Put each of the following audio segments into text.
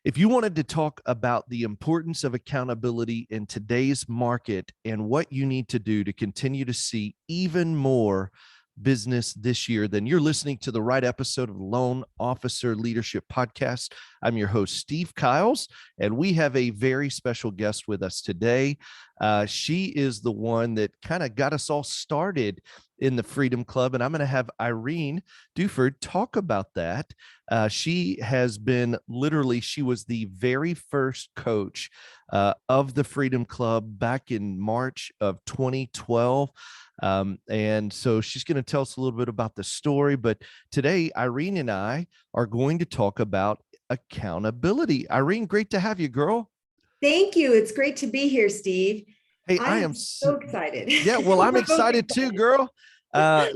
If you wanted to talk about the importance of accountability in today's market and what you need to do to continue to see even more business this year, then you're listening to the right episode of the Loan Officer Leadership Podcast. I'm your host, Steve Kiles, and we have a very special guest with us today. She is the one that kind of got us all started in the Freedom Club, and I'm going to have Irene Duford talk about that. She has been she was the very first coach of the Freedom Club back in March of 2012. And so she's going to tell us a little bit about the story. But today, Irene and I are going to talk about accountability. Irene, great to have you, girl. Thank you. It's great to be here, Steve. Hey, I am so excited. Yeah, well, I'm We're both excited too, girl.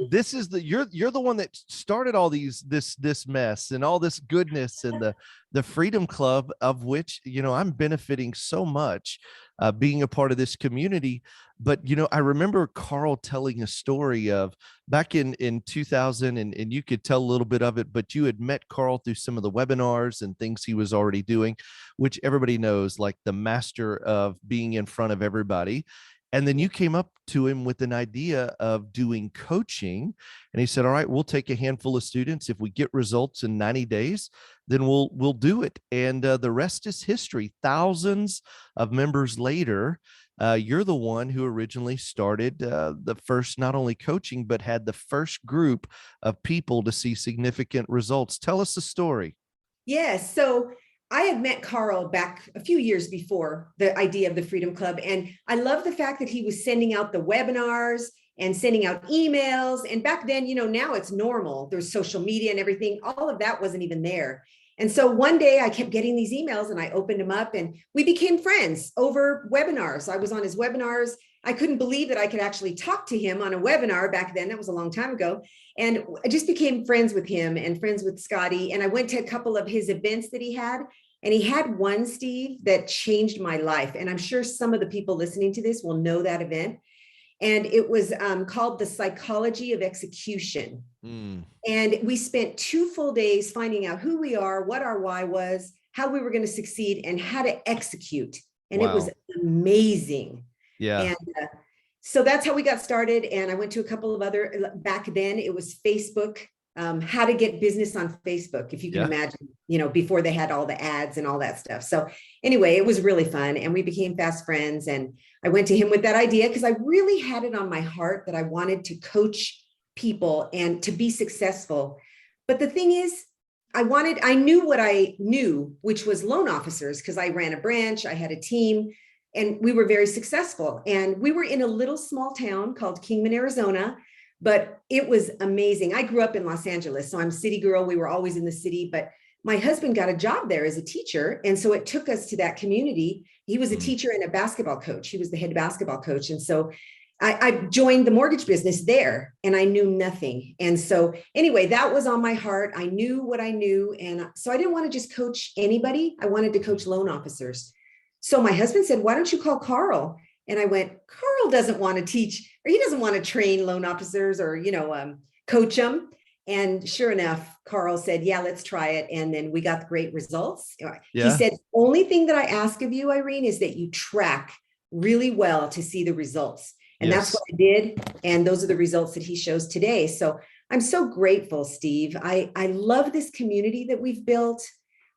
This is you're the one that started all this mess and all this goodness and the Freedom Club, of which I'm benefiting so much being a part of this community. But I remember Carl telling a story of back in 2000, and you could tell a little bit of it, but you had met Carl through some of the webinars and things he was already doing, which everybody knows, like the master of being in front of everybody. And then you came up to him with an idea of doing coaching. And he said, all right, we'll take a handful of students. If we get results in 90 days, then we'll do it. And the rest is history. Thousands of members later, you're the one who originally started the first, not only coaching, but had the first group of people to see significant results. Tell us the story. Yes. So I had met Carl back a few years before the idea of the Freedom Club. And I love the fact that he was sending out the webinars and sending out emails. And back then, now it's normal. There's social media and everything. All of that wasn't even there. And so one day I kept getting these emails and I opened them up and we became friends over webinars. I was on his webinars. I couldn't believe that I could actually talk to him on a webinar back then. That was a long time ago. And I just became friends with him and friends with Scotty. And I went to a couple of his events that he had. And he had one, Steve, that changed my life. And I'm sure some of the people listening to this will know that event. And it was called The Psychology of Execution. And we spent 2 full days finding out who we are, what our why was, how we were going to succeed, and how to execute. And It was amazing. Yeah. And so that's how we got started. And I went to a couple of other, back then it was Facebook. How to get business on Facebook, if you can imagine, before they had all the ads and all that stuff. So anyway, it was really fun and we became fast friends. And I went to him with that idea because I really had it on my heart that I wanted to coach people and to be successful. But the thing is, I knew what I knew, which was loan officers, because I ran a branch, I had a team, and we were very successful. And we were in a little small town called Kingman, Arizona. But it was amazing. I grew up in Los Angeles, so I'm a city girl. We were always in the city, but my husband got a job there as a teacher. And so it took us to that community. He was a teacher and a basketball coach. He was the head basketball coach. And so I joined the mortgage business there and I knew nothing. And so anyway, that was on my heart. I knew what I knew. And so I didn't want to just coach anybody. I wanted to coach loan officers. So my husband said, why don't you call Carl? And I went, Carl doesn't want to teach, or he doesn't want to train loan officers or, coach them. And sure enough, Carl said, yeah, let's try it. And then we got great results. Yeah. He said, only thing that I ask of you, Irene, is that you track really well to see the results. And that's what I did. And those are the results that he shows today. So I'm so grateful, Steve. I love this community that we've built.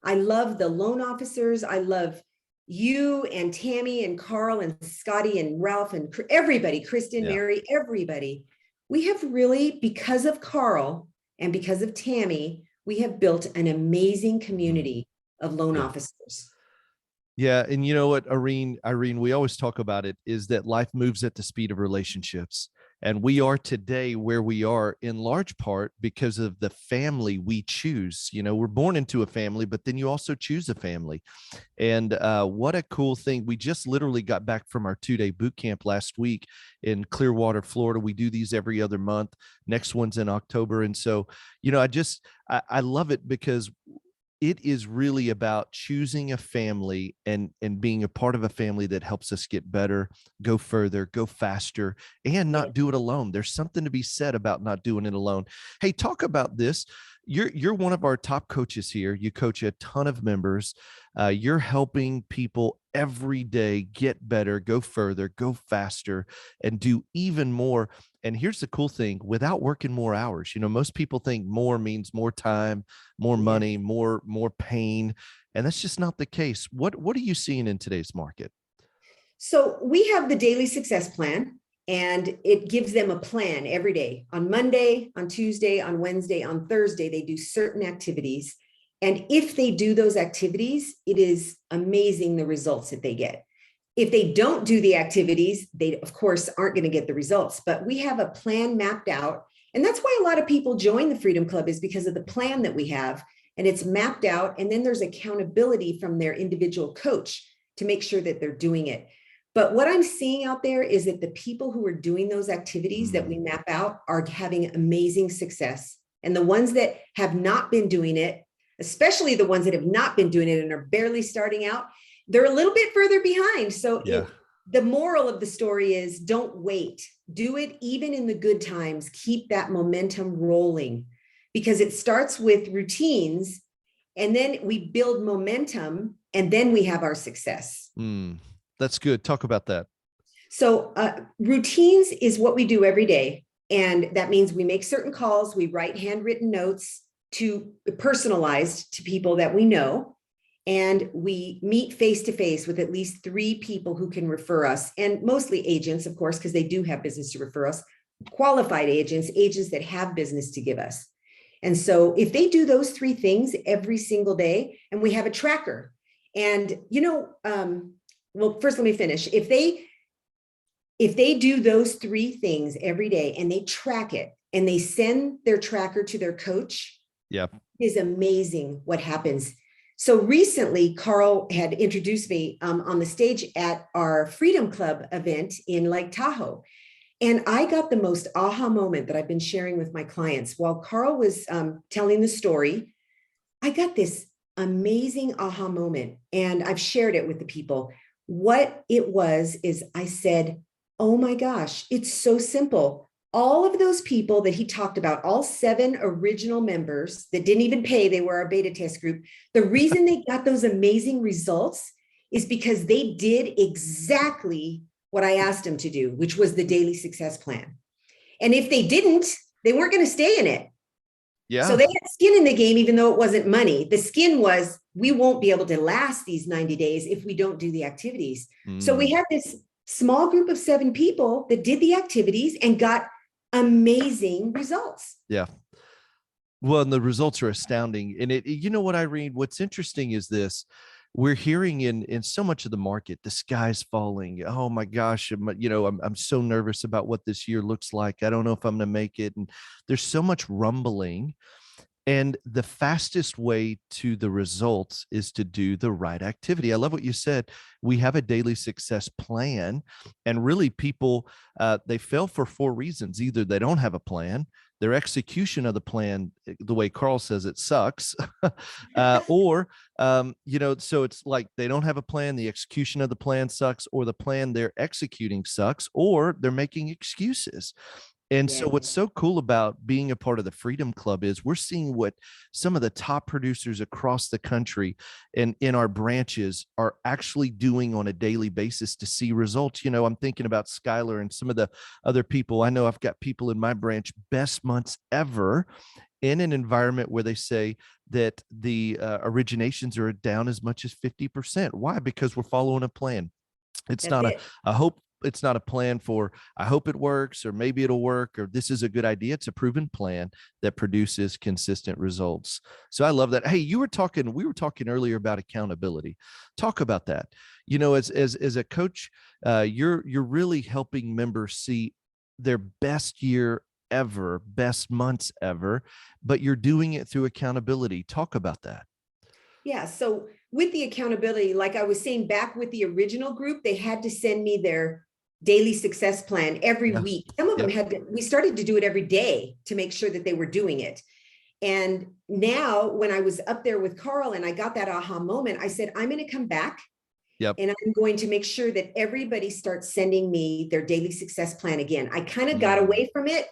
I love the loan officers. I love you and Tammy and Carl and Scotty and Ralph and everybody, Kristen, Mary, everybody. We have really, because of Carl and because of Tammy, we have built an amazing community of loan officers. Yeah. And you know what, Irene, we always talk about it, is that life moves at the speed of relationships. And we are today where we are in large part because of the family we choose. We're born into a family, but then you also choose a family. And what a cool thing. We just literally got back from our 2-day boot camp last week in Clearwater, Florida. We do these every other month. Next one's in October. And so, I love it because it is really about choosing a family and being a part of a family that helps us get better, go further, go faster, and not do it alone. There's something to be said about not doing it alone. Hey, talk about this. You're one of our top coaches here. You coach a ton of members. You're helping people every day get better, go further, go faster, and do even more. And here's the cool thing: without working more hours. Most people think more means more time, more Yeah. money, more pain, and that's just not the case. What are you seeing in today's market? So we have the daily success plan, and it gives them a plan every day. On Monday, on Tuesday, on Wednesday, on Thursday, they do certain activities. And if they do those activities, it is amazing the results that they get. If they don't do the activities, they, of course, aren't going to get the results. But we have a plan mapped out. And that's why a lot of people join the Freedom Club, is because of the plan that we have. And it's mapped out. And then there's accountability from their individual coach to make sure that they're doing it. But what I'm seeing out there is that the people who are doing those activities that we map out are having amazing success. And the ones that have not been doing it, especially the ones that have not been doing it and are barely starting out, they're a little bit further behind. So the moral of the story is, don't wait. Do it even in the good times. Keep that momentum rolling, because it starts with routines, and then we build momentum, and then we have our success. That's good. Talk about that. So routines is what we do every day. And that means we make certain calls, we write handwritten notes to personalized to people that we know. And we meet face to face with at least 3 people who can refer us, and mostly agents, of course, because they do have business to refer us, qualified agents, agents that have business to give us. And so if they do those 3 things every single day, and we have a tracker, and well, first, let me finish. If they do those 3 things every day and they track it and they send their tracker to their coach, it is amazing what happens. So recently, Carl had introduced me on the stage at our Freedom Club event in Lake Tahoe. And I got the most aha moment that I've been sharing with my clients. While Carl was telling the story, I got this amazing aha moment, and I've shared it with the people. What it was is, I said, oh my gosh, it's so simple. All of those people that he talked about, all 7 original members that didn't even pay, they were our beta test group. The reason they got those amazing results is because they did exactly what I asked them to do, which was the daily success plan. And if they didn't, they weren't going to stay in it. So they had skin in the game, even though it wasn't money. The skin was, we won't be able to last these 90 days if we don't do the activities. So we had this small group of 7 people that did the activities and got amazing results. Yeah. Well, and the results are astounding. And you know what, Irene, what's interesting is this: we're hearing in so much of the market, the sky's falling. Oh my gosh. I'm so nervous about what this year looks like. I don't know if I'm going to make it. And there's so much rumbling. And the fastest way to the results is to do the right activity. I love what you said. We have a daily success plan, and really people, they fail for 4 reasons. Either they don't have a plan, their execution of the plan, the way Carl says it, sucks, or, so it's like they don't have a plan, the execution of the plan sucks, or the plan they're executing sucks, or they're making excuses. And so what's so cool about being a part of the Freedom Club is we're seeing what some of the top producers across the country and in our branches are actually doing on a daily basis to see results. I'm thinking about Skylar and some of the other people. I know I've got people in my branch, best months ever, in an environment where they say that the originations are down as much as 50%. Why? Because we're following a plan. It's not a hope. It's not a plan for, I hope it works, or maybe it'll work, or this is a good idea. It's a proven plan that produces consistent results. So I love that. Hey, we were talking earlier about accountability. Talk about that. As a coach, you're really helping members see their best year ever, best months ever, but you're doing it through accountability. Talk about that. Yeah. So with the accountability, like I was saying, back with the original group, they had to send me their daily success plan every week. Some of them we started to do it every day to make sure that they were doing it. And now when I was up there with Carl and I got that aha moment, I said, I'm going to come back and I'm going to make sure that everybody starts sending me their daily success plan again. I kind of got away from it,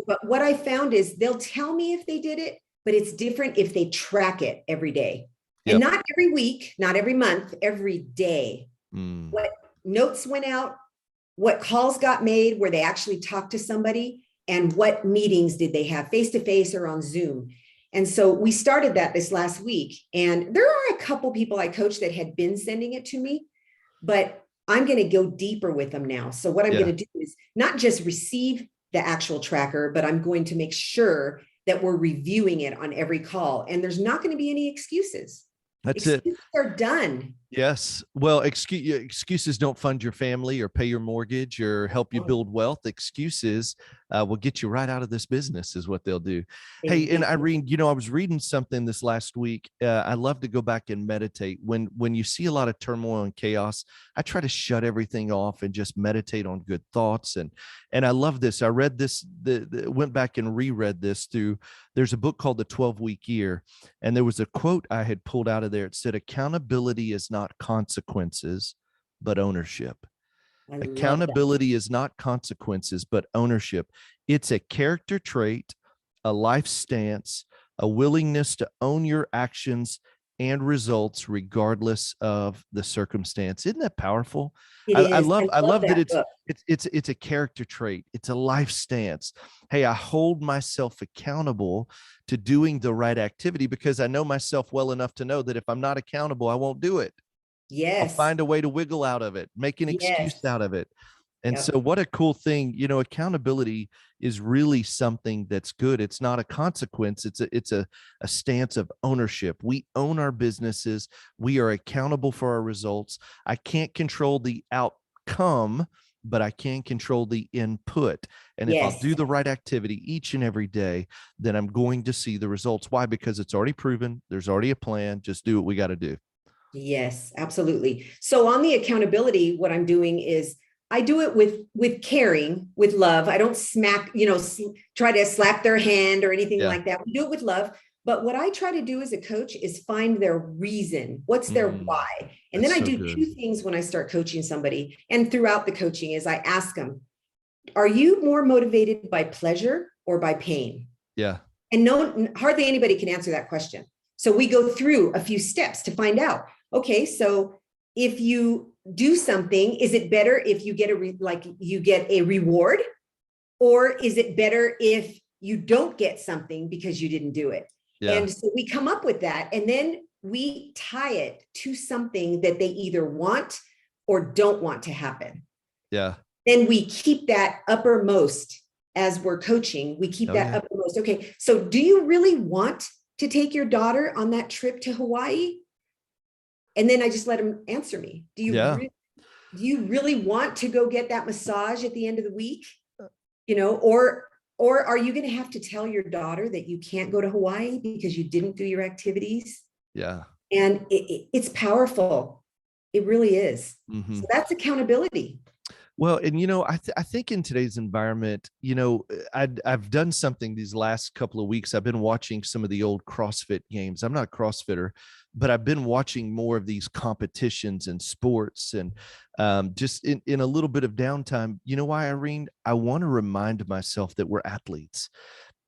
but what I found is they'll tell me if they did it, but it's different if they track it every day. And Yep. not every week, not every month, every day. Mm. What notes went out, what calls got made where they actually talked to somebody, and what meetings did they have face to face or on Zoom. And so we started that this last week. And there are a couple people I coached that had been sending it to me, but I'm going to go deeper with them now. So what I'm Yeah. going to do is not just receive the actual tracker, but I'm going to make sure that we're reviewing it on every call. And there's not going to be any excuses. That's it. Excuses are done. Yes. Well, excuses don't fund your family or pay your mortgage or help you build wealth. Excuses will get you right out of this business is what they'll do. Hey, and Irene, I was reading something this last week. I love to go back and meditate. When you see a lot of turmoil and chaos, I try to shut everything off and just meditate on good thoughts. And I love this. I read this, went back and reread this there's a book called The 12-Week Year. And there was a quote I had pulled out of there. It said, accountability is not consequences, but ownership. Accountability is not consequences, but ownership. It's a character trait, a life stance, a willingness to own your actions and results regardless of the circumstance. Isn't that powerful? I love that it's a character trait. It's a life stance. Hey, I hold myself accountable to doing the right activity because I know myself well enough to know that if I'm not accountable, I won't do it. Yes. I'll find a way to wiggle out of it, make an excuse out of it. And Yep. so what a cool thing, accountability is really something that's good. It's not a consequence. It's a stance of ownership. We own our businesses. We are accountable for our results. I can't control the outcome, but I can control the input. And if I'll do the right activity each and every day, then I'm going to see the results. Why? Because it's already proven. There's already a plan. Just do what we got to do. Yes, absolutely. So on the accountability, what I'm doing is I do it with caring, with love. I don't smack, try to slap their hand or anything like that. We do it with love. But what I try to do as a coach is find their reason. What's their why? And then I do two things when I start coaching somebody. And throughout the coaching is I ask them, are you more motivated by pleasure or by pain? Yeah. And hardly anybody can answer that question. So we go through a few steps to find out. Okay, so if you do something, is it better if you get a reward, or is it better if you don't get something because you didn't do it? Yeah. And so we come up with that, and then we tie it to something that they either want or don't want to happen. Yeah. Then we keep that uppermost as we're coaching. We keep that uppermost. Okay, so do you really want to take your daughter on that trip to Hawaii? And then I just let them answer me. Do you really want to go get that massage at the end of the week? Or are you going to have to tell your daughter that you can't go to Hawaii because you didn't do your activities? Yeah. And it's powerful. It really is. Mm-hmm. So that's accountability. Well, and I think in today's environment, I've done something these last couple of weeks. I've been watching some of the old CrossFit games. I'm not a CrossFitter, but I've been watching more of these competitions and sports, and just in a little bit of downtime. You know why, Irene? I want to remind myself that we're athletes.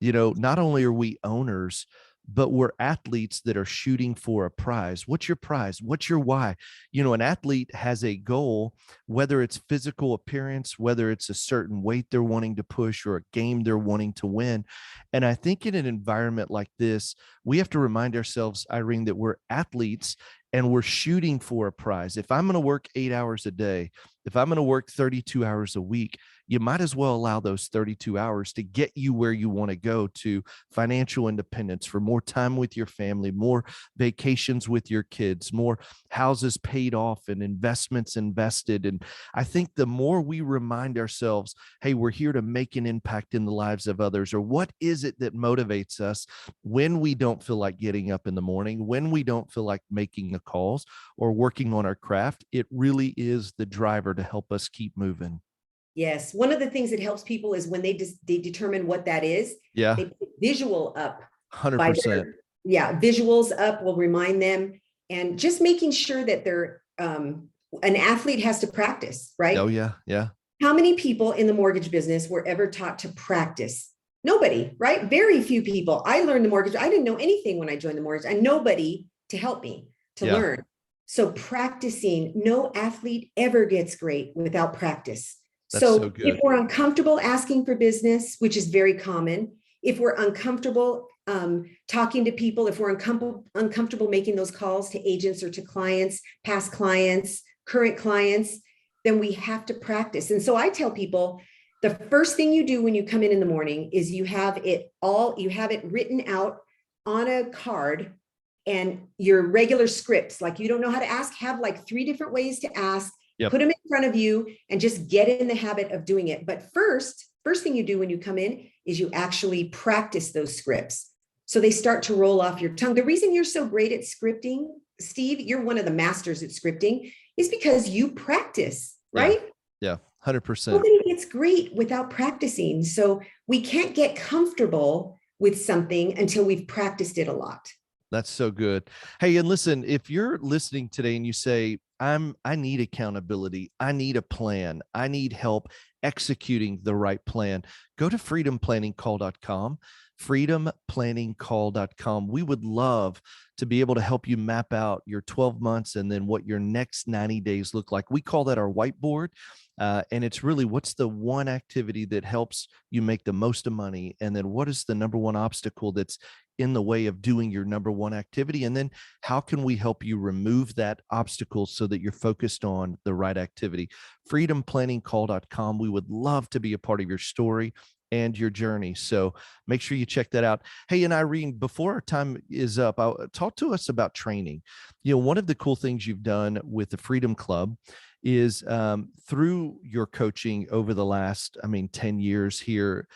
Not only are we owners, but we're athletes that are shooting for a prize. What's your prize? What's your why? An athlete has a goal, whether it's physical appearance, whether it's a certain weight they're wanting to push or a game they're wanting to win. And I think in an environment like this, we have to remind ourselves, Irene, that we're athletes and we're shooting for a prize. If I'm going to work 8 hours a day, if I'm going to work 32 hours a week, you might as well allow those 32 hours to get you where you want to go, to financial independence, for more time with your family, more vacations with your kids, more houses paid off and investments invested. And I think the more we remind ourselves, hey, we're here to make an impact in the lives of others, or what is it that motivates us when we don't feel like getting up in the morning, when we don't feel like making the calls or working on our craft, it really is the driver to help us keep moving. Yes. One of the things that helps people is when they determine what that is. Yeah. They put visual up. 100%. Visuals up will remind them, and just making sure that they're an athlete has to practice, right? Oh yeah. Yeah. How many people in the mortgage business were ever taught to practice? Nobody, right? Very few people. I learned the mortgage. I didn't know anything when I joined the mortgage, and nobody to help me to Yeah, learn. So practicing, no athlete ever gets great without practice. that's so So if good. we're uncomfortable asking for business, which is very common, if we're uncomfortable talking to people, if we're uncomfortable making those calls to agents or to clients, past clients, current clients, then we have to practice. And so I tell people, the first thing you do when you come in the morning is you have it written out on a card, and your regular scripts, like you don't know how to ask, have like 3 different ways to ask, Yep. put them in front of you and just get in the habit of doing it. But first thing you do when you come in is you actually practice those scripts. So they start to roll off your tongue. The reason you're so great at scripting, Steve, you're one of the masters at scripting, is because you practice, Yeah. right? Yeah. 100%. Nobody gets great without practicing. So we can't get comfortable with something until we've practiced it a lot. That's so good. Hey, and listen, if you're listening today and you say, I need accountability, I need a plan, I need help executing the right plan, go to freedomplanningcall.com, freedomplanningcall.com. We would love to be able to help you map out your 12 months and then what your next 90 days look like. We call that our whiteboard. And it's really, what's the one activity that helps you make the most of money? And then what is the number one obstacle that's in the way of doing your number one activity? And then how can we help you remove that obstacle so that you're focused on the right activity? freedomplanningcall.com. We would love to be a part of your story and your journey. So make sure you check that out. Hey, and Irene, before our time is up, talk to us about training. One of the cool things you've done with the Freedom Club is through your coaching over the last, 10 years here,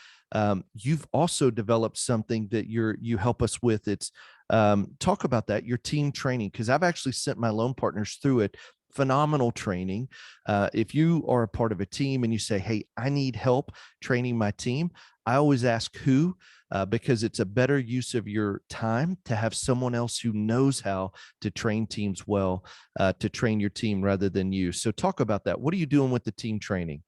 you've also developed something that you help us with. It's talk about that, your team training, because I've actually sent my loan partners through it. Phenomenal training. If you are a part of a team and you say, hey, I need help training my team, I always ask who, because it's a better use of your time to have someone else who knows how to train teams well, to train your team rather than you. So talk about that. What are you doing with the team training?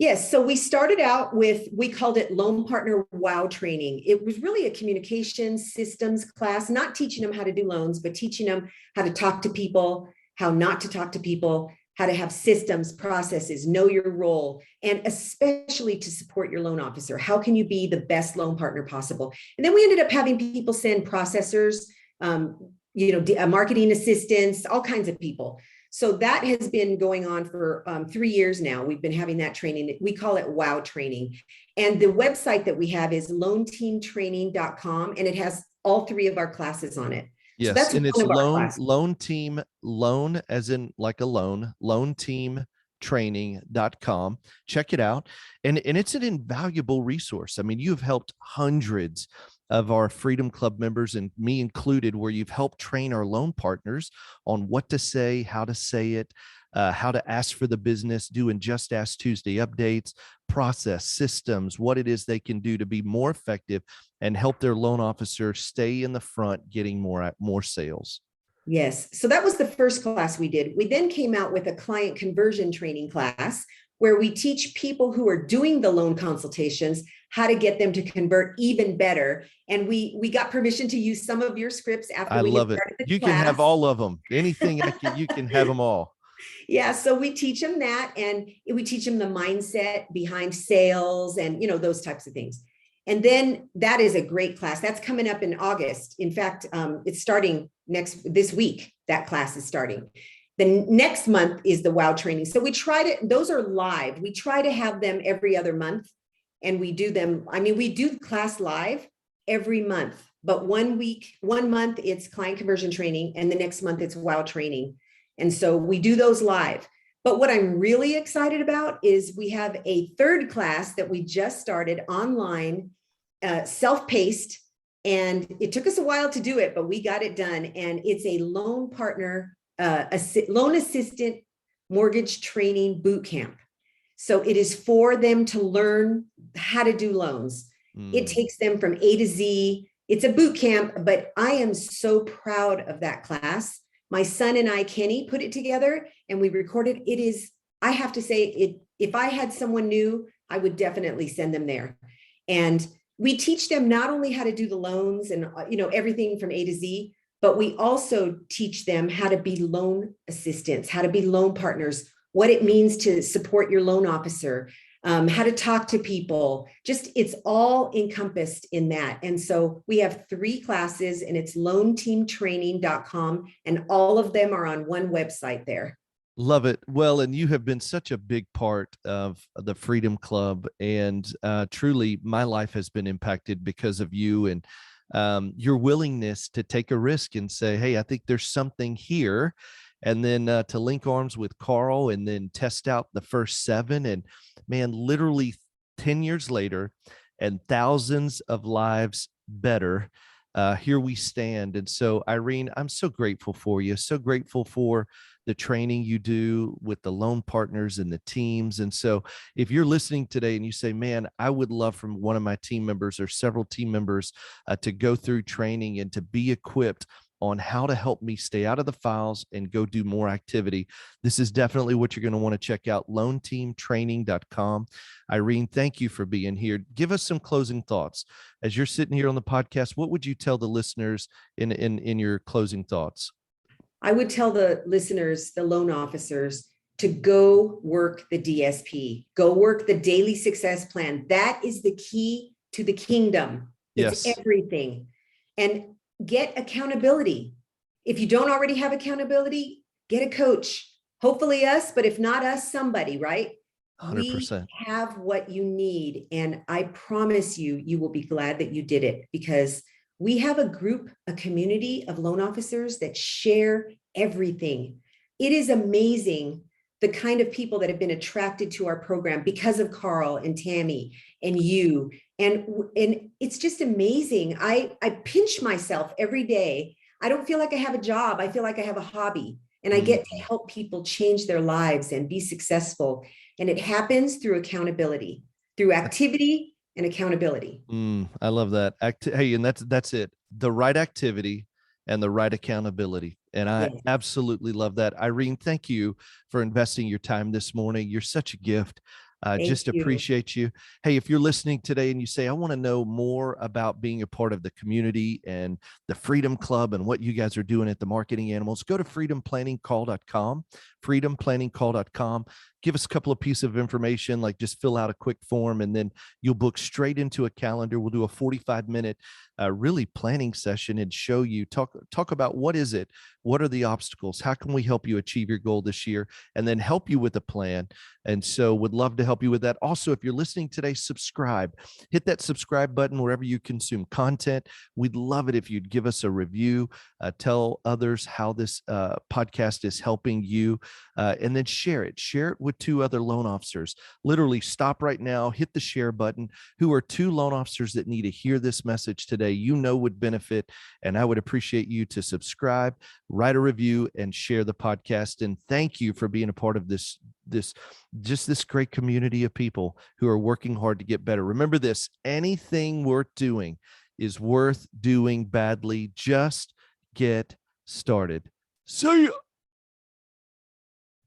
Yes. So we started out with, we called it Loan Partner Wow Training. It was really a communication systems class, not teaching them how to do loans, but teaching them how to talk to people, how not to talk to people, how to have systems, processes, know your role, and especially to support your loan officer. How can you be the best loan partner possible? And then we ended up having people send processors, marketing assistants, all kinds of people. So that has been going on for 3 years now. We've been having that training. We call it WOW training. And the website that we have is loanteamtraining.com, and it has all 3 of our classes on it. Yes, so that's and it's one of our classes. loan team, loan as in like a loan team training.com. Check it out. And it's an invaluable resource. You've helped hundreds of our Freedom Club members, and me included, where you've helped train our loan partners on what to say, how to say it, how to ask for the business, doing Just Ask Tuesday updates, process, systems, what it is they can do to be more effective and help their loan officer stay in the front, getting more sales. Yes. So that was the first class we did. We then came out with a client conversion training class where we teach people who are doing the loan consultations how to get them to convert even better. And we got permission to use some of your scripts after I we love it. You can have all of them. Anything you can have them all. Yeah. So we teach them that, and we teach them the mindset behind sales and, those types of things. And then that is a great class. That's coming up in August. In fact, it's starting this week. That class is starting. The next month is the WOW training. So those are live. We try to have them every other month, and we do them. We do class live every month, but 1 month it's client conversion training, and the next month it's WOW training. And so we do those live. But what I'm really excited about is we have a third class that we just started online, self-paced, and it took us a while to do it, but we got it done. And it's a loan partner, loan assistant mortgage training boot camp. So it is for them to learn how to do loans. It takes them from A to Z. It's a boot camp, but I am so proud of that class. My son and I, Kenny, put it together and we recorded. I have to say, if I had someone new, I would definitely send them there. And we teach them not only how to do the loans and everything from A to Z, but we also teach them how to be loan assistants, how to be loan partners, what it means to support your loan officer, how to talk to people. Just it's all encompassed in that. And so we have 3 classes, and it's loanteamtraining.com, and all of them are on one website there. Love it. Well, and you have been such a big part of the Freedom Club, and truly my life has been impacted because of you and your willingness to take a risk and say, hey, I think there's something here. And then to link arms with Carl and then test out the first 7. And man, literally 10 years later and thousands of lives better, here we stand. And so, Irene, I'm so grateful for you. So grateful for the training you do with the loan partners and the teams. And so if you're listening today and you say, man, I would love from one of my team members or several team members to go through training and to be equipped on how to help me stay out of the files and go do more activity, this is definitely what you're going to want to check out, loanteamtraining.com. Irene, thank you for being here. Give us some closing thoughts. As you're sitting here on the podcast, what would you tell the listeners in your closing thoughts? I would tell the listeners, the loan officers, to go work the DSP, go work the daily success plan. That is the key to the kingdom. It's everything. And get accountability. If you don't already have accountability, get a coach. Hopefully us, but if not us, somebody, right? 100%. We have what you need. And I promise you, you will be glad that you did it, because we have a group, a community of loan officers that share everything. It is amazing the kind of people that have been attracted to our program because of Carl and Tammy and you. And it's just amazing. I pinch myself every day. I don't feel like I have a job. I feel like I have a hobby, and I get to help people change their lives and be successful. And it happens through accountability, through activity and accountability. I love that. Hey, and that's it. The right activity and the right accountability. And I absolutely love that. Irene, thank you for investing your time this morning. You're such a gift. Just appreciate you. Hey, if you're listening today and you say, I want to know more about being a part of the community and the Freedom Club and what you guys are doing at the Marketing Animals, go to freedomplanningcall.com, freedomplanningcall.com. Give us a couple of pieces of information, like just fill out a quick form, and then you'll book straight into a calendar. We'll do a 45-minute really planning session and show you, talk about what is it? What are the obstacles? How can we help you achieve your goal this year? And then help you with a plan. And so would love to help you with that. Also, if you're listening today, subscribe. Hit that subscribe button wherever you consume content. We'd love it if you'd give us a review, tell others how this podcast is helping you, and then share it. Share it with 2 other loan officers. Literally stop right now, hit the share button. Who are 2 loan officers that need to hear this message today, would benefit. And I would appreciate you to subscribe, write a review, and share the podcast. And thank you for being a part of this great community of people who are working hard to get better. Remember this, anything worth doing is worth doing badly. Just get started. See ya.